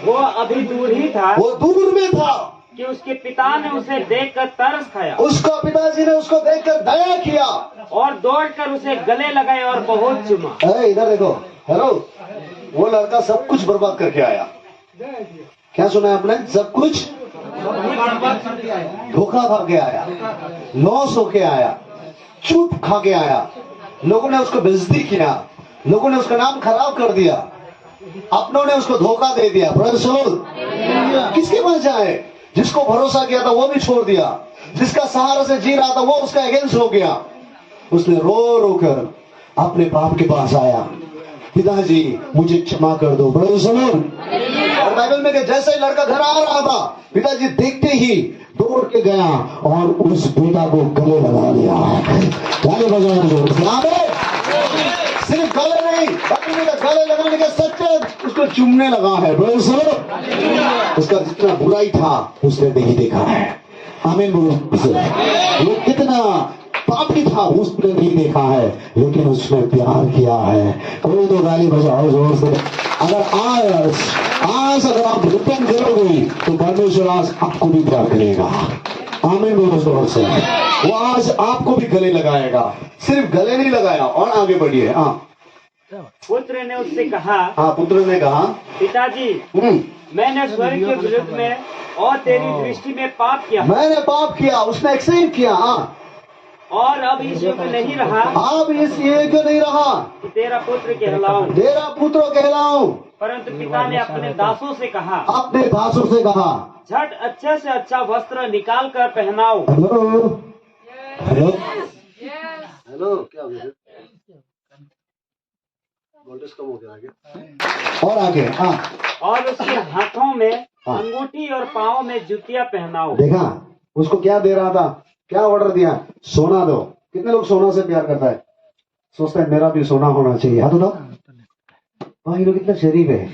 वो अभी दूर ही था, वो दूर में था कि उसके पिता ने उसे देखकर तरस खाया। उसका पिताजी ने उसको देखकर दया किया और दौड़कर उसे गले लगाए और बहुत चुमा। इधर देखो, हेलो, वो लड़का सब कुछ बर्बाद करके आया। क्या सुना है आपने? सब कुछ धोखा खा के आया, लॉस होके आया, चूट खा के आया, लोगों ने उसको बेइज्जती किया, लोगों ने उसका नाम खराब कर दिया, अपनों ने उसको धोखा दे दिया। ब्रदर सुनो, किसके पास जाए? जिसको भरोसा किया था वो भी छोड़ दिया, जिसका सहारा से जी रहा था वो उसका अगेंस्ट हो गया। उसने रो रो कर अपने बाप के पास आया, पिताजी मुझे क्षमा कर दो। बड़े सुनो, और बाइबल में कि जैसे ही लड़का घर आ रहा था, पिताजी देखते ही दौड़ के गया और उस बेटा को गले लगा लिया। गाने बजाने दो, सिर्फ गले नहीं, बाइबल में गले लगाने के सच्चे उसको चूमने लगा है। बड़े सुनो, उसका जितना बुराई था उसने नहीं देखा है। आमीन बोलो। वो कितना पापी था उसने नहीं देखा है, लेकिन उसने प्यार किया है। कोई तो गाली बजाओ जोर से। अगर आज अगर आप रिपेंट करोगे तो परमेश्वर आज आपको भी प्यार करेगा। आमीन बोलो जोर से। वो आज आपको भी गले लगाएगा। सिर्फ गले नहीं लगाया, और आगे बढ़िए। हाँ, पुत्र ने उससे कहा, हाँ, पुत्र ने कहा, पिताजी मैंने स्वर्ग के विरुद्ध में और तेरी दृष्टि में पाप किया, मैंने पाप किया। उसने एक्सेप्ट किया। हाँ, और अब इस युग नहीं रहा अब इस योग्य नहीं रहा कि तेरा पुत्र कहलाऊं। तेरा पुत्र कहलाऊं। परंतु पिता ने अपने दासों से कहा, अपने दासों से कहा, झट अच्छे से अच्छा वस्त्र निकाल कर पहनाओ। हेलो हेलो हेलो, क्या हो गया? वोल्टेज कम हो गया आगे। और आगे। हाँ, और उसके हाथों में हाँ। अंगूठी और पाँव में जूतियां पहनाओ। देखा उसको क्या दे रहा था, क्या ऑर्डर दिया? सोना दो। कितने लोग सोना से प्यार करता है, सोचता है मेरा भी सोना होना चाहिए। हाथ उठाओ। भाई लोग कितना शरीफ है।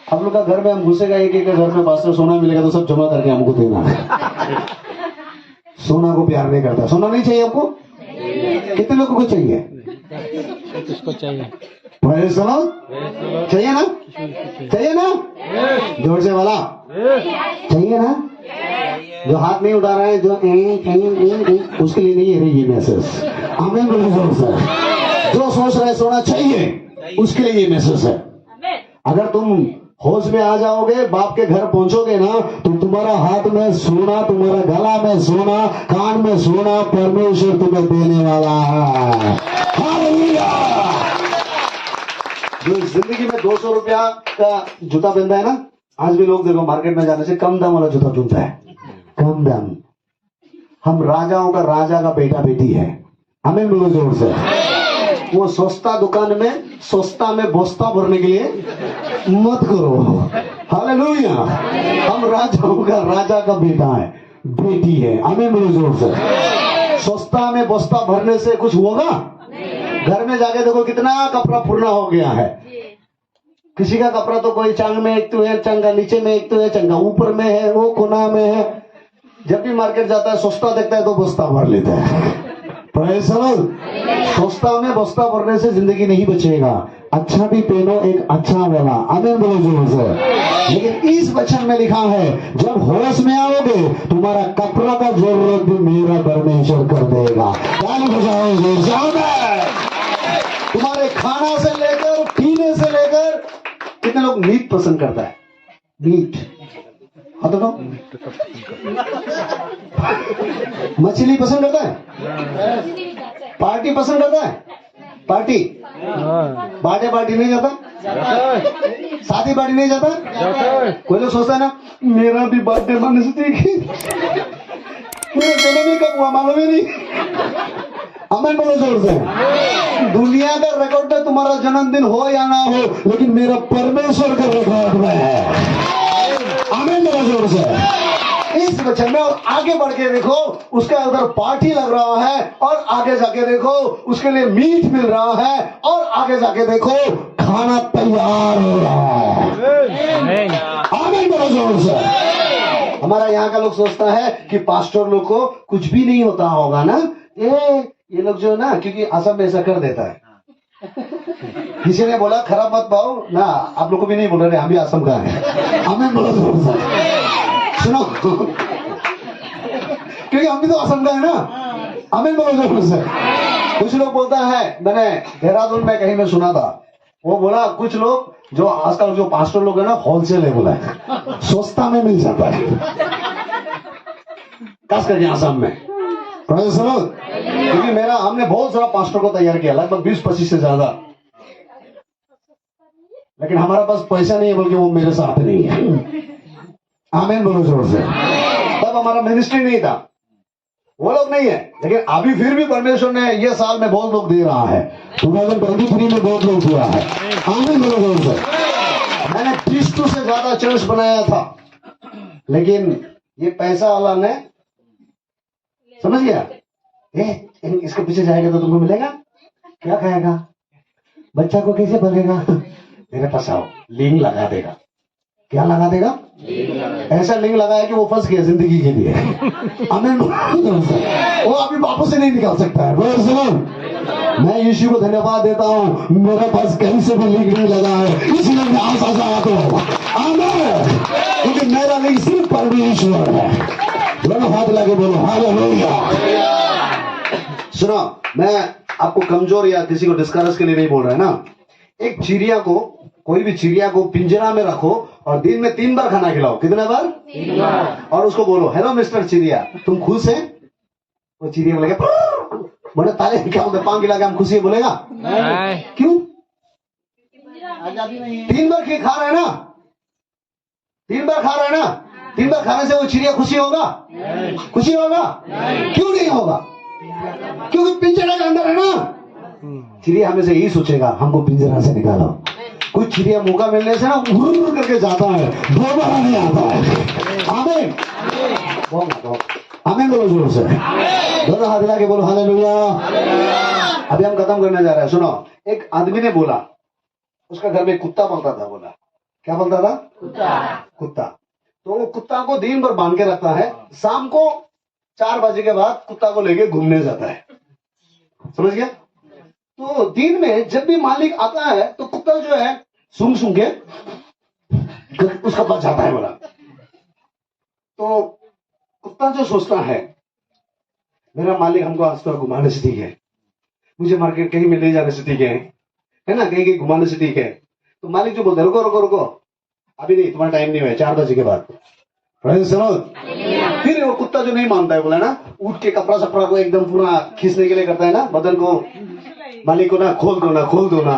हम लोग का घर में हम घुसेगा, एक एक घर में पास सोना मिलेगा तो सब जमा करके हमको देना। सोना को प्यार नहीं करता। सोना नहीं चाहिए आपको? कितने लोगों को चाहिए? किसको चाहिए? भाई सुनो, चाहिए ना? चाहिए ना? जोर से वाला चाहिए ना? जो हाथ नहीं उठा रहा है, जो उसके लिए नहीं है ये मैसेज। हमें जोर से। जो सोच रहे सोना चाहिए उसके लिए ये मैसेज है। अगर तुम होश में आ जाओगे, बाप के घर पहुंचोगे ना, तो तुम्हारा हाथ में सोना, तुम्हारा गला में सोना, कान में सोना परमेश्वर तुम्हें देने वाला है। हालेलुया। जो जिंदगी में 200 रुपया का जूता पहनता है ना, आज भी लोग देखो मार्केट में जाने से कम दाम वाला जूता ढूंढता है। कम दाम। हम राजाओं का राजा का बेटा बेटी है। हमें मिलो जोर से। वो सस्ता दुकान में सस्ता में बस्ता भरने के लिए मत करो। हालेलुया। हम राजाओं का राजा का बेटा है, बेटी है। हमें मिलो जोर से। सस्ता में बस्ता भरने से कुछ होगा? घर में जाके देखो कितना कपड़ा फुरना हो गया है। किसी का कपड़ा तो कोई चांग में एक तो है, चंगा नीचे में एक तो है, चंगा ऊपर में है, वो कोना में है। जब भी मार्केट जाता है सस्ता देखता है तो बस्ता भर लेता है। सस्ता में बस्ता भरने से जिंदगी नहीं बचेगा। अच्छा भी पहनो, एक अच्छा वाला। आमीन बोलो जोर से। लेकिन इस वचन में लिखा है, जब होश में आओगे तुम्हारा कपड़ा का जरूरत भी मेरा परमेश्वर कर देगा। ताली बजाओ जोर से। आमीन। तुम्हारे खाना से लेकर पीने से लेकर, कितने लोग मीट पसंद करता है? मीट। हाँ तो मछली पसंद करता है? पार्टी पसंद करता है? पार्टी? बर्थडे पार्टी नहीं जाता? शादी पार्टी नहीं जाता? कोई लोग सोचता है ना, मेरा भी बर्थडे बनने से ठीक है, मेरा जन्म ही कब हुआ मालूम ही नहीं। अमन बोलो जोर से। दुनिया का रिकॉर्ड में तुम्हारा जन्मदिन हो या ना हो, लेकिन मेरा परमेश्वर का रिकॉर्ड में है। आमीन बोलो जोर से। इस वचन में और आगे बढ़ के देखो, उसके उधर पार्टी लग रहा है, और आगे जाके देखो उसके लिए मीट मिल रहा है, और आगे जाके देखो खाना तैयार हो रहा है। आमीन बोलो जोर से। हमारा यहाँ का लोग सोचता है कि पास्टर लोग को कुछ भी नहीं होता होगा ना, ये लोग जो है ना, क्योंकि असम में ऐसा कर देता है। किसी ने बोला खराब मत पाओ ना, आप लोग को भी नहीं बोल रहे, हम भी असम का है। हमें बोलो सुनो, क्योंकि हम भी तो असम का है ना। हमें बोलो जोर से। कुछ लोग बोलता है, मैंने देहरादून में कहीं में सुना था, वो बोला कुछ लोग जो आजकल जो पास्टर लोग है ना, होलसेल है बोला है, सस्ता में मिल जाता है, खास करके असम में। सुनो, क्योंकि हमने बहुत सारा पास्टर को तैयार किया, लगभग 20-25 से ज्यादा, लेकिन हमारे पास पैसा नहीं है, बल्कि वो मेरे साथ नहीं है। आमीन बोलो जोर से। तब हमारा मिनिस्ट्री नहीं था, वो लोग नहीं है, लेकिन अभी फिर भी परमेश्वर ने ये साल में बहुत लोग दे रहा है। 2023 में बहुत लोग दिया है। आमीन बोलो जोर से। मैंने 30 से ज्यादा चर्च बनाया था, लेकिन ये पैसा वाला ने समझ गया, इसके पीछे जाएगा तो तुमको मिलेगा, क्या खाएगा, बच्चा को कैसे पलेगा, मेरे पास आओ, लिंग लगा देगा। क्या लगा देगा? ऐसा लिंग लगाया कि वो फंस गया जिंदगी के लिए। आमीन। वो अभी वापस से नहीं निकाल सकता है। बोलो सुनो, मैं यीशु को धन्यवाद देता हूँ, मेरे पास कहीं से भी लिंग नहीं लगा है, इसलिए मैं आशा चाहता हूँ। आमीन। क्योंकि मेरा लिंग सिर्फ परमेश्वर है। दोनों हाथ लगे बोलो हालेलुया। सुनो, मैं आपको कमजोर या किसी को डिस्करेज के लिए नहीं बोल रहा है ना। एक चिड़िया को, कोई भी चिड़िया को पिंजरा में रखो और दिन में 3 बार खाना खिलाओ। कितने बार? 3 बार। और उसको बोलो हेलो मिस्टर चिड़िया, तुम खुश है? वो चिड़िया बोलेगा बोले ताले क्या होता है, पान खिला के हम खुशी है बोलेगा? क्यों? 3 बार खा रहे हैं ना, 3 बार खा रहे हैं ना। 3 बार खाने से वो चिड़िया खुशी होगा? खुशी होगा? क्यों नहीं होगा? क्योंकि पिंजरा के अंदर है ना। चिड़िया हमें से यही सोचेगा हमको पिंजरा से निकालो। कुछ चिड़िया मौका मिलने से ना उड़ करके जाता है, दोबारा नहीं आता है। आमीन। आमीन बोलो जोर से। दोनों हाथ हिला के बोलो हालेलुया। अभी हम खत्म करने जा रहे हैं। सुनो, एक आदमी ने बोला, उसका घर में कुत्ता पलता था। बोला क्या पलता था? कुत्ता। तो वो कुत्ता को दिन भर बांध के रखता है, शाम को 4 बजे के बाद कुत्ता को लेके घूमने जाता है। समझ गया? तो दिन में जब भी मालिक आता है तो कुत्ता जो है सूंघ सूंघ के उसका पास जाता है। बोला तो कुत्ता जो सोचता है मेरा मालिक हमको आज तो घुमाने से ठीक है, मुझे मार्केट कहीं में ले जाने से ठीक है ना, कहीं कहीं घुमाने से ठीक है। तो मालिक जो बोलते रुको रुको रुको, अभी नहीं, तुम्हारा टाइम नहीं हुआ है, 4 बजे के बाद। फिर वो कुत्ता जो नहीं मानता है, बोला ना, उठ के कपड़ा सपड़ा को एकदम पूरा खींचने के लिए करता है ना, बदन को, मालिक को ना खोल दो ना खोल दो ना।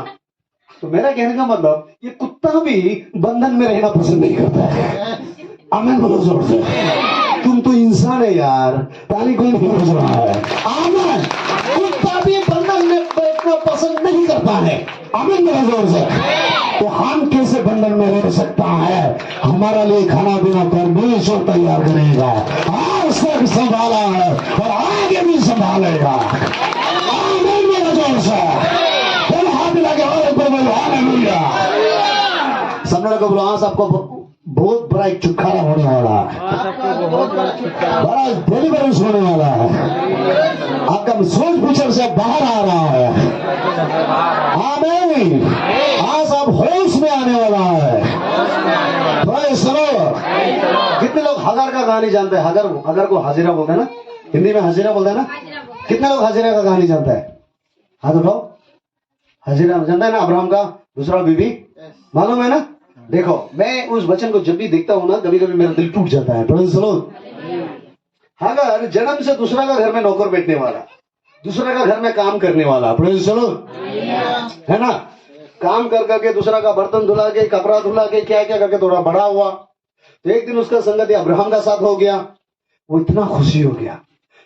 तो मेरा कहने का मतलब ये कुत्ता भी बंधन में रहना पसंद नहीं करता है। आमीन बोलो जोर से। तुम तो इंसान है यार, ताली कोई नहीं बज रहा है। आमीन। कुत्ता भी बंधन में बैठना पसंद नहीं करता है। आमीन बोलो जोर से। तो हम कैसे बंधन में रह सकता है? हमारा लिए खाना पीना परमेश्वर तैयार करेगा, आज तक संभाला है और आगे भी संभालेगा। आमीन बोलो जोर से। हाथ लगे हालेलुया। सामने को बोलो आज आपको बहुत बड़ा एक छुटकारा होने वाला है, बड़ा डिलीवरेंस होने वाला है, आपका सोच विचार से बाहर आ रहा है। आमीन। आज आप होश में आने वाला है। भाई सुनो, कितने लोग हगर का कहानी जानते हैं? हगर को हाजिरा बोलते हैं ना, हिंदी में हाजिरा बोलते हैं ना। कितने लोग हाजिरा का कहानी जानते हैं? हाथ उठाओ। हाजिरा जानता है ना, अब्राहम का दूसरा बीवी, मालूम है ना? देखो, मैं उस वचन को जब भी देखता हूं ना, कभी कभी मेरा दिल टूट जाता है। हगर जन्म से दूसरा का घर में नौकर बैठने वाला, दूसरा का घर में काम करने वाला, है ना। काम कर करके दूसरा का बर्तन धुला के, कपड़ा धुला के, क्या क्या करके थोड़ा बड़ा हुआ। तो एक दिन उसका संगति अब्राहम का साथ हो गया। वो इतना खुशी हो गया,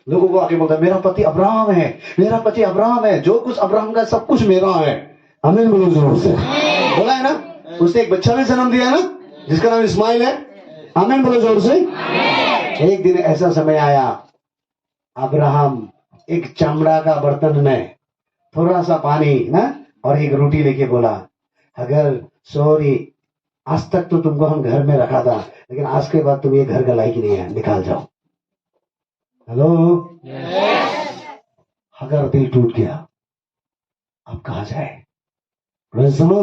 लोगों को आके बोलता मेरा पति अब्राहम है, मेरा पति अब्राहम है, जो कुछ अब्राहम का सब कुछ मेरा है। आमीन बोलो जोर से। बोला है ना, उसने एक बच्चा भी जन्म दिया ना, जिसका नाम इस्माइल है। आमीन बोलो जोर से। एक दिन ऐसा समय आया, अब्राहम एक चमड़ा का बर्तन में थोड़ा सा पानी ना और एक रोटी लेके बोला, अगर सॉरी, आज तक तो तुमको हम घर में रखा था, लेकिन आज के बाद तुम ये घर का लायक नहीं है, निकाल जाओ। हेलो, अगर दिल टूट गया, अब कहा जाए? सुनो,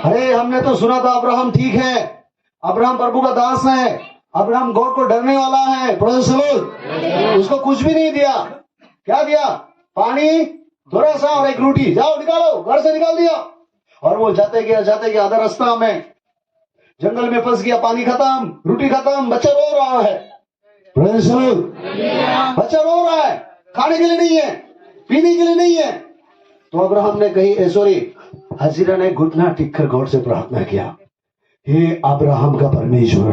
अरे हमने तो सुना था अब्राहम ठीक है, अब्राहम प्रभु का दास है, अब्राहम गॉड को डरने वाला है। उसको कुछ भी नहीं दिया। क्या दिया? पानी थोड़ा सा और एक रोटी, जाओ निकालो, घर से निकाल दिया। और वो जाते गया आधा रास्ता में जंगल में फंस गया, पानी खत्म, रोटी खत्म, बच्चा रो रहा है। बच्चा रो रहा है, खाने के लिए नहीं है, पीने के लिए नहीं है। तो अब्राहम ने कही हजीरा ने घुटना टिक कर गॉड से प्रार्थना किया, हे अब्राहम का परमेश्वर,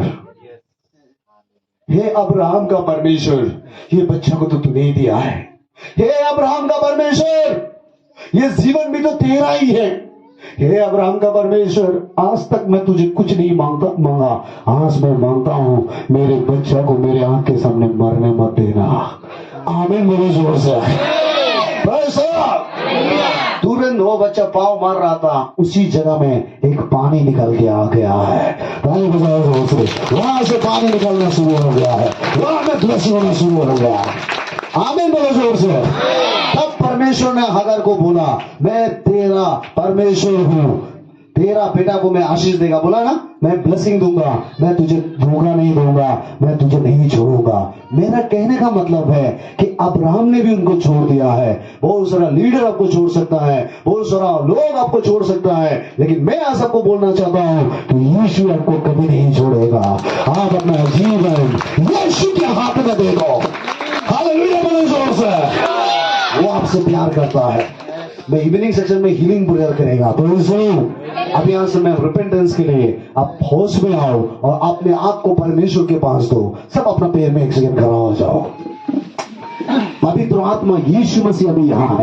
हे अब्राहम का परमेश्वर, ये बच्चा को तो तूने ही दिया है। हे अब्राहम का परमेश्वर, ये जीवन भी तो तेरा ही है। हे अब्राहम का परमेश्वर, आज तक मैं तुझे कुछ नहीं मांगा, आज मैं मांगता हूं, मेरे बच्चा को मेरे आंख के सामने मरने मत देना। आमीन बोलो जोर से। तुरंत वो बच्चा पाँव मार रहा था, उसी जगह में एक पानी निकल के आ गया है। वहां से पानी निकलना शुरू हो गया है, वहां में ब्लेसिंग होना शुरू हो गया है। आमीन बोलो जोर से। तब परमेश्वर ने हगर को बोला, मैं तेरा परमेश्वर हूं, तेरा बेटा को मैं आशीष देगा। बोला ना, मैं ब्लेसिंग दूंगा, मैं तुझे धोखा नहीं दूंगा, मैं तुझे नहीं छोड़ूंगा। मेरा कहने का मतलब है कि अब्राहम ने भी उनको छोड़ दिया है। बहुत सारा लीडर आपको छोड़ सकता है, बहुत सारा लोग आपको छोड़ सकता है, लेकिन मैं आज आपको बोलना चाहता हूं कि यीशु आपको कभी नहीं छोड़ेगा। आप अपना जीवन यीशु के हाथ में दे दो। हालेलुया बोलो जोर से। वो आपसे प्यार करता है। मैं इवनिंग सेक्शन में हीलिंग प्रेयर करेगा, तो सुनो, अब यहां से मैं रिपेंटेंस के लिए आप होश में आओ और अपने आप को परमेश्वर के पास दो। सब अपना पैर में एक सेकंड खड़ा हो जाओ। पवित्र आत्मा यीशु मसीह अभी यहां है।